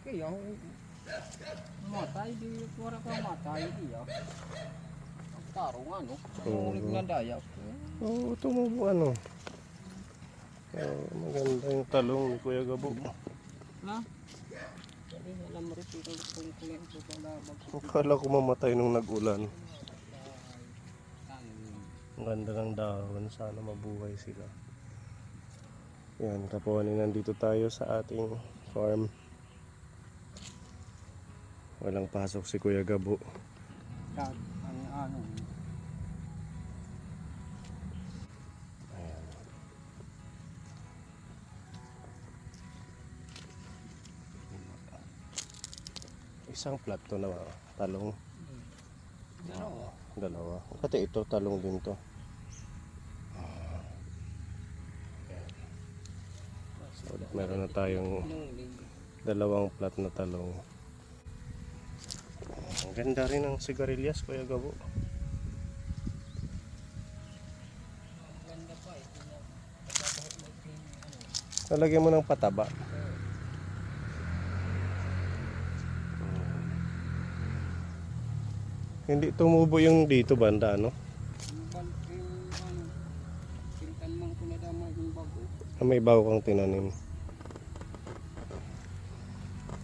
Kaya matay di wala ka matay iya. Tarong ano, ulit na daya. Oo, tumubo ano. Maganda yung talong ni Kuya Gabo. Na? Alam mo rin kung kulit ko pala Akala ko mamatay nung nag-ulan. Ang ganda ng dahon, sana mabuhay sila. Yan, kapuhanin, nandito tayo sa ating farm. Walang pasok si Kuya Gabo. ano. Ayan. Isang plat to na talong. Dalawa. Kasi ito talong din to. So, meron na tayong dalawang plat na talong. Ang ganda rin ng sigarilyas, Kuya Gabo. Lalagyan mo ng pataba. Hindi tumubo yung dito banda, no? May bago kang tinanim.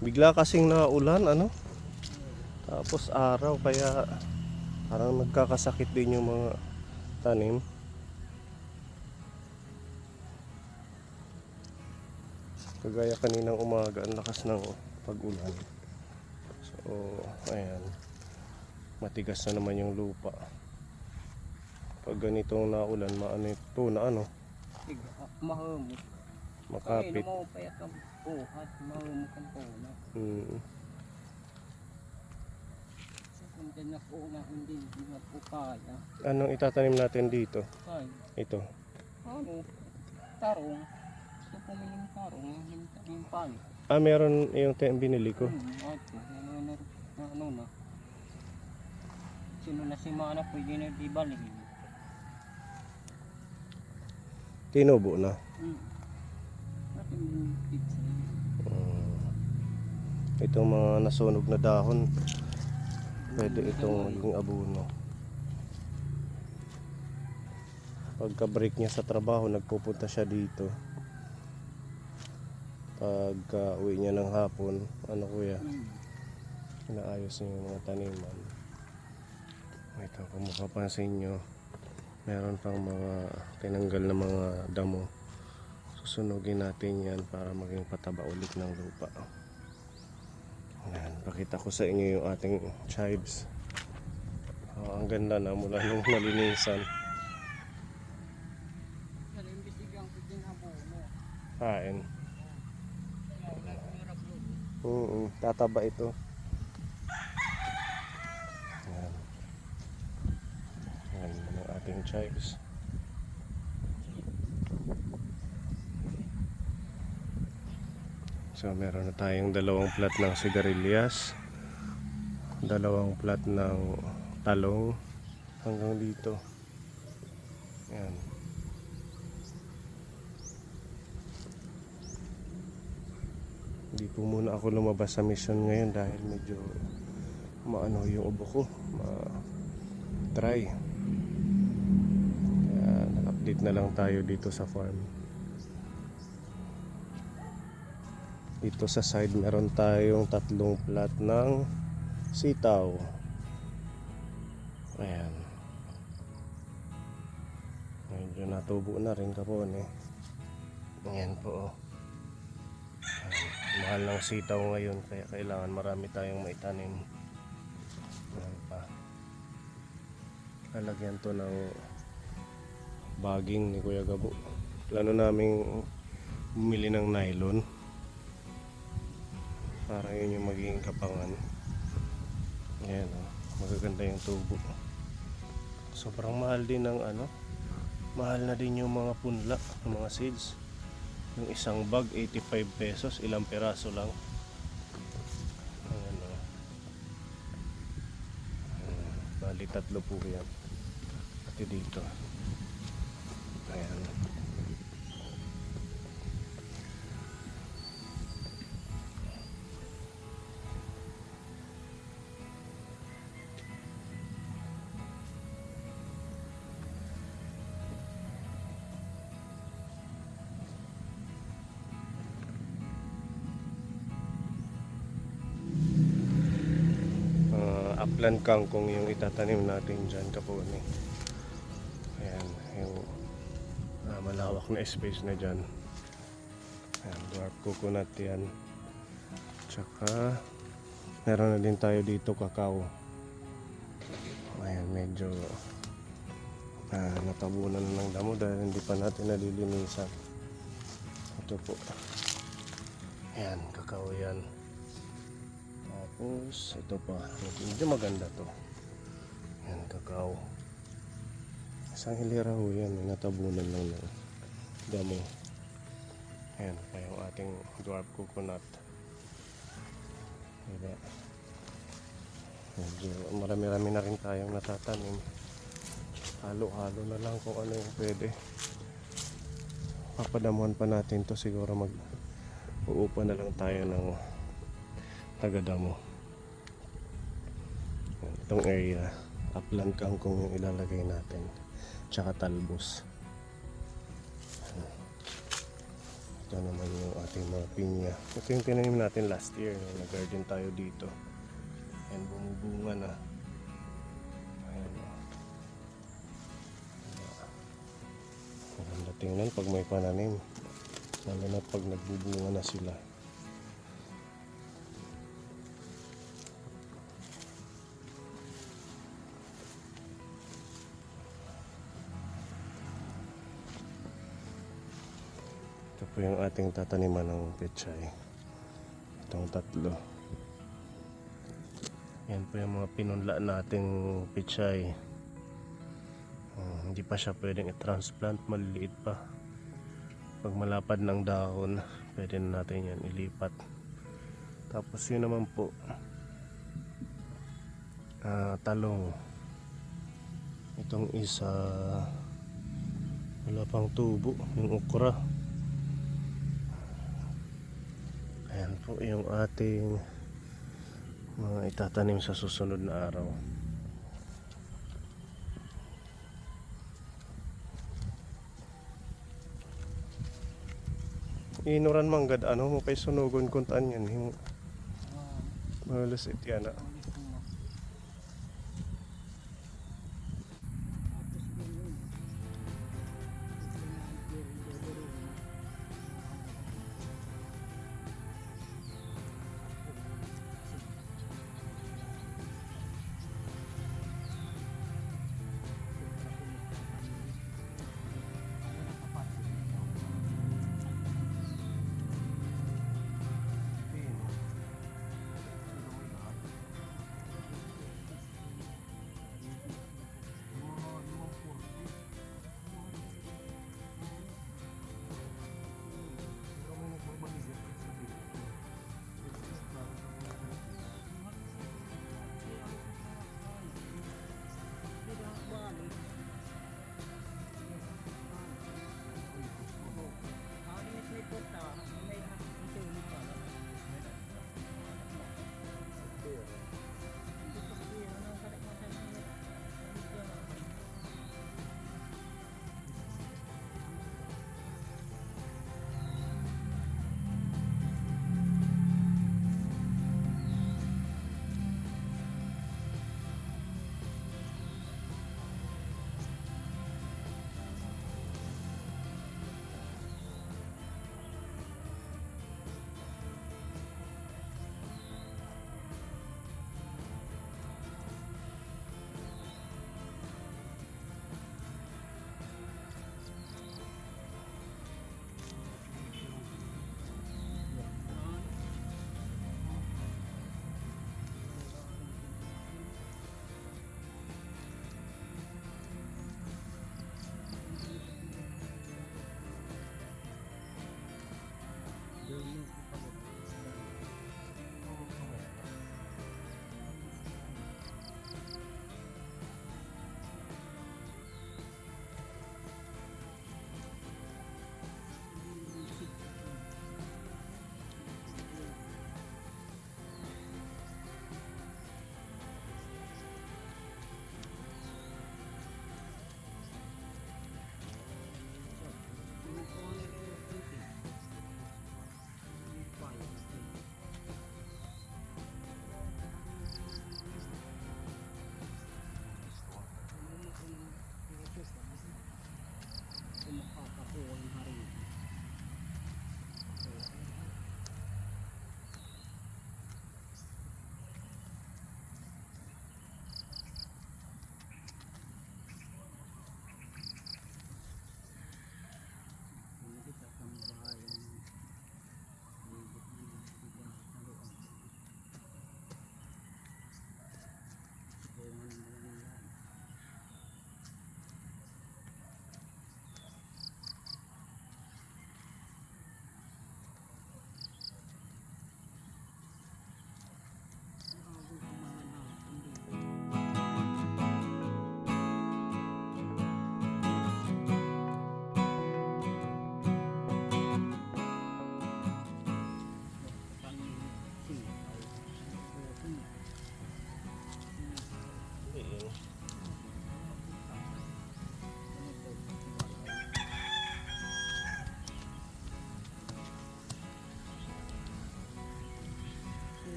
Bigla kasing naulan, ano? Tapos araw, kaya parang nagkakasakit din yung mga tanim. Kagaya kaninang umaga, ang lakas ng pag-ulan. So, ayan. Matigas na naman yung lupa. Pag ganitong naulan, maano ito na ano? Mahumot. Makapit. Mo payat ang buhat, mahumot ang puna. Hindi na po na hindi na po kaya. Anong itatanim natin dito? Kaya. Ito. Ano? Tarong. Ito po may yung tarong. Yung pan. Meron yung binili ko. Ito. Ano na. Sino na si Mana pwede na di balik. Tinubo na. Itong mga nasunog na dahon, pwede itong maging abono. Pagka break niya sa trabaho, nagpupunta siya dito. Pagka uwi niya ng hapon, ano kuya, inaayos niya yung mga taniman. Ito, kung mapapansin nyo, meron pang mga tinanggal na mga damo. Susunugin natin yan para maging pataba ulit ng lupa. Ayan, pakita ko sa inyo yung ating chives. Ang ganda na mula nung nalinisan. Kain. Tataba ito. Ayan. Ayan yung ating chives. So meron na tayong dalawang plat ng sigarilyas, dalawang plat ng talong hanggang dito. Ayan. Hindi po muna ako lumabas sa mission ngayon dahil medyo maano yung ubo ko, dry. Kaya nag-update na lang tayo dito sa farm. Dito sa side meron tayong tatlong plat ng sitaw. Ayan. Medyo natubo na rin kapon eh. Ayan po. Mahal ng sitaw ngayon kaya kailangan marami tayong maitanim. Ayan pa. Lalagyan to ng baging ni Kuya Gabo. Plano naming bumili ng nylon para yun yung magiging kapangan. Ayan o, magaganda yung tubo. Sobrang mahal din ng ano, mahal na din yung mga punla, yung mga seeds. Yung isang bag 85 pesos, ilang peraso lang. Ayan o. Bali tatlo po yan. Pati dito. Ayan. upland kangkong yung itatanim natin dyan kapuni. Ayan, yung malawak na space na dyan. Ayan, dwarf coconut yan. Tsaka meron na din tayo dito kakao. Ayan, medyo natabunan na ng damo dahil hindi pa natin nalilinisan. Ito po. Ayan, kakao yan. Tapos ito pa, medyo maganda to. Ayan, kakao. Isang hilera ho yan, natabunan lang ng damo. Ayan pa yung ating dwarf coconut. Diba? Medyo marami-rami na rin tayong natatanim. Halo-halo na lang kung ano yung pwede. Papadamuhan pa natin to, siguro uupa na lang tayo ng tagadamo. Itong area, upland kangkong yung ilalagay natin, tsaka talbos. Ito naman yung ating mga pinya. Ito yung tinanim natin last year, nag-garden tayo dito. Ayan, bumubunga na. Ayan. Maganda tingnan pag may pananim, lalo na pag nagbubunga na sila. Ito po yung ating tataniman ng pechay. Itong tatlo. Yan po yung mga pinunla nating pechay. Hindi pa siya pwedeng i-transplant, maliliit pa. Pag malapad ng dahon, pwede na natin yan ilipat. Tapos yun naman po, talong. Itong isa, wala pang tubo, yung okra. Ayan po yung ating mga itatanim sa susunod na araw. Inuran manggad ano mo kay sunugon kuntaan yan yung malusit yan ah.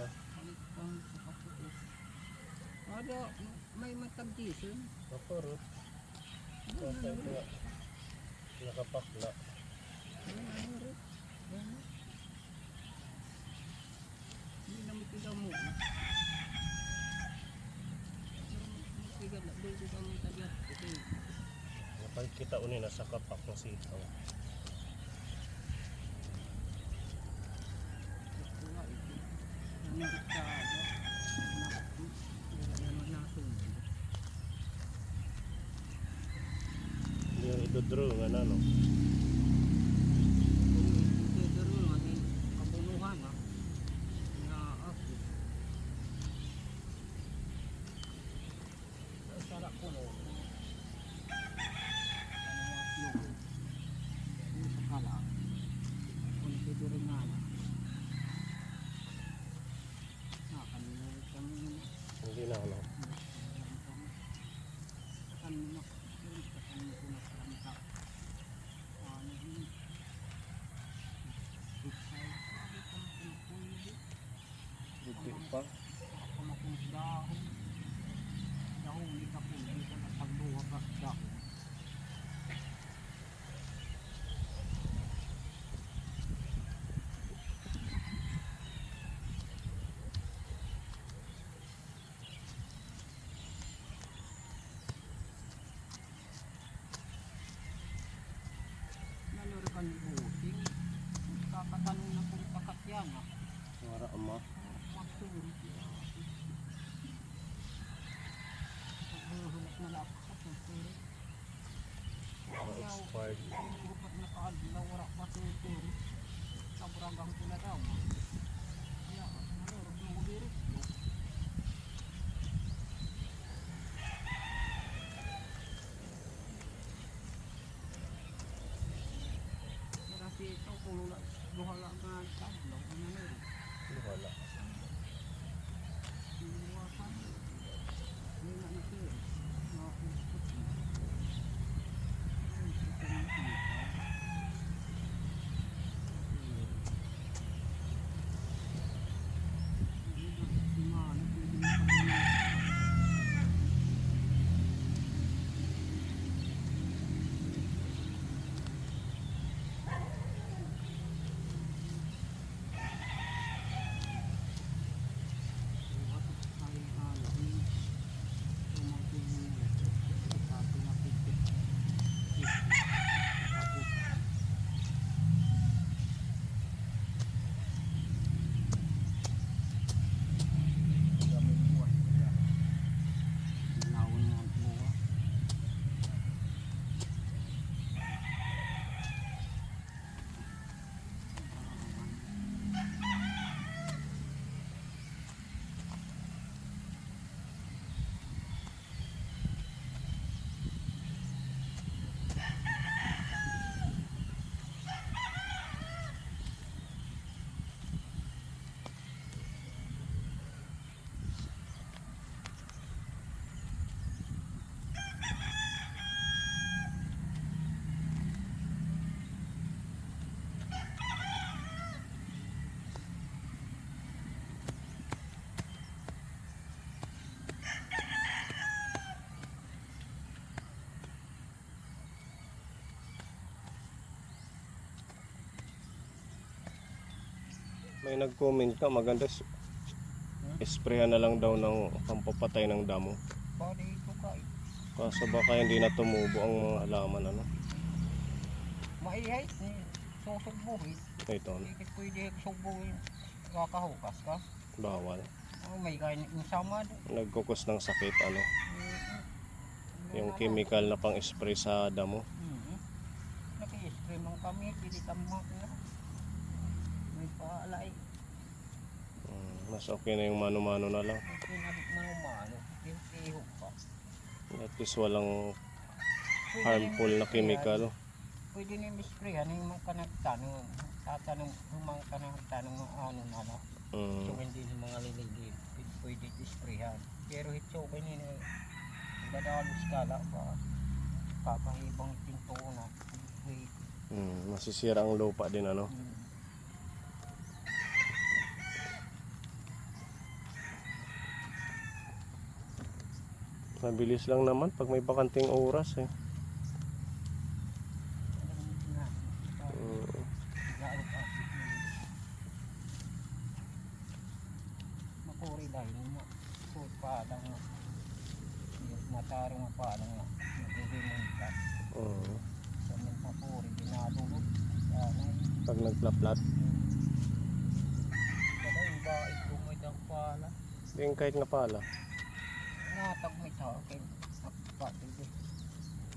Ha? Balik pang sa kaputis. Ada, may matag diesel. Ako rin. Kaya ito nakapakla. Ano rin? Ano? Hindi naman tigaw mo. Tigaw na, doon tigaw mo tagat. Napagkita unin na sa kapak ng sitaw. Wala ito. Nanarit ka ako. Wala naman nasunod. Hindi yung idodraw nga na, no? Kung ito rin nga, kapunuhan ha. Na ako. Sarap ko no. Hindi na, no? Buti pa. Kakatanong na kung kakatyan ha. Wara ama. Magsulit niya. Paghuhulat na lakas at magsulit. Expired. Dapat nakaadlaw wala pa tuturi. Sabragang pula daw. Kaya malurog na ulirit. Kasi ito kung luhala nga adlaw. Ano na rin. Wala. Iwasan. Hindi na natin. Makakuspot na. Ay, ito na natin. May nag-comment ka, maganda sprayan na lang daw ng pampapatay ng damo. Bali ito ka. Kaso baka hindi na tumubo ang mga halaman, ano? Maihay. Susugbuhin. Ito, Hindi pwede sugbuhin. Kakahukas ka. bawal. Oh, may kain yung sama doon. Nagkukos ng sakit, ano? Yung chemical na pang-spray sa damo. Naki-spray man kami, hindi tamak na. May paalay. Mas okay na yung mano-mano na lang. Hindi manumano. Ihog pa. At least walang Pwede harmful rin na chemical. Pwede nyo i-sprayan yung mga kanagtanong. Tatanong yung mga kanagtanong ng ano na na. So hindi yung mga liligid. Pwede i-sprayan. Pero ito okay nyo na. Dadalos ka lang pa. Papahibang pinto na. Masisira ang lupa din, ano? Mabilis lang naman pag may bakanting oras eh. Mm. Makuri dahil suot pa lang matarong pa lang nagiging ka Mm. sa mga makuri dinadulog Pag nagplaplat. kada yung bait bumay ang pala Di kahit nga pala. natag may takin akpat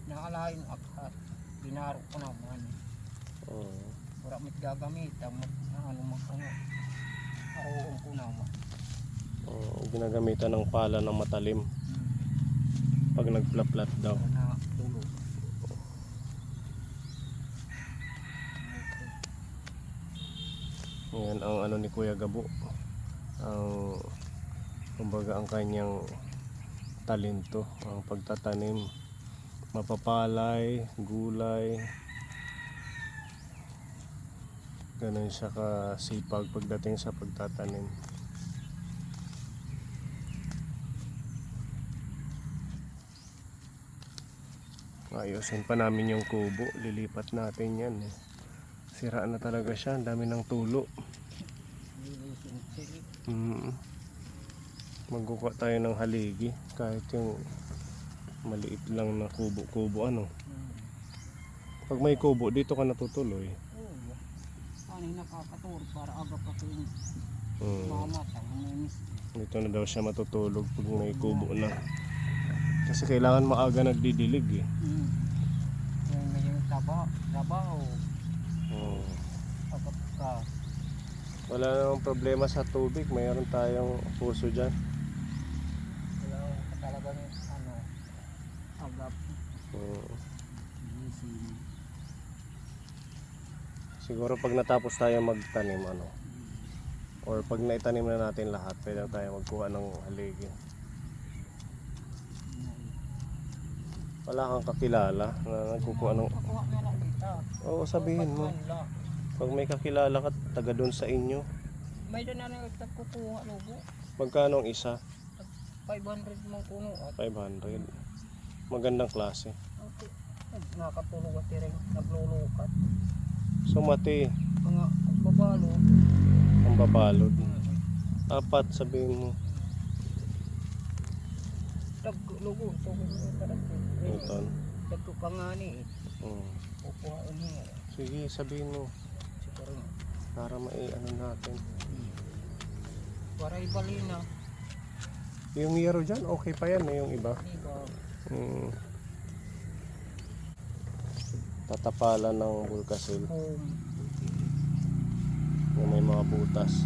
naalayin akhat binaro ko naman Mm. wala may gagamit ano magkano aroon ko naman Ginagamitan ng pala ng matalim pag nagplaplat daw. na tulog Yan ang ano ni Kuya Gabo. Ang kumbaga ang kanyang talento, ang pagtatanim, mapapalay, gulay. Ganun siya kasipag pagdating sa pagtatanim. Ayusin pa namin yung kubo, lilipat natin yan eh. Sira na talaga siya, ang dami ng tulo. nilisin sili Magkukuha tayo ng haligi, kahit yung maliit lang na kubo-kubo ano. Pag may kubo, dito ka natutuloy. oo ano yung nakakaturo para aga pa ko yung Mm. mamatang may miss Dito na daw siya matutulog pag may kubo na. Kasi kailangan maaga nagdidilig eh. yung may yung trabaho Mm. agap ka Wala namang problema sa tubig, mayroon tayong puso dyan. wala ka talagang ano agap Mm. gising Siguro pag natapos tayo magtanim ano, or pag naitanim na natin lahat, pwede na tayo magkuha ng haligi. Wala kang kakilala na nagkukuha ng... Nakuha nga lang dito. Oo, sabihin mo. Pagmanla. Pag may kakilala ka, taga doon sa inyo. May doon na nagkukuha lobo. Magkano ang isa? 500 mong puno at 500. Magandang klase. okay. Nakatulog at rin naglulukat. Sumati, Mga pagbabalo. ang babalod. 4, sabihin mo. Naglugo. Ito. Nagkukangani eh. Kukuha niya. Sige, sabihin mo. Siguro nga. Para ano natin. Para ibali na. Yung yero dyan, okay pa yan eh, yung iba. Diba? Tatapalan ng bulkasil. Home. Yung may mga butas.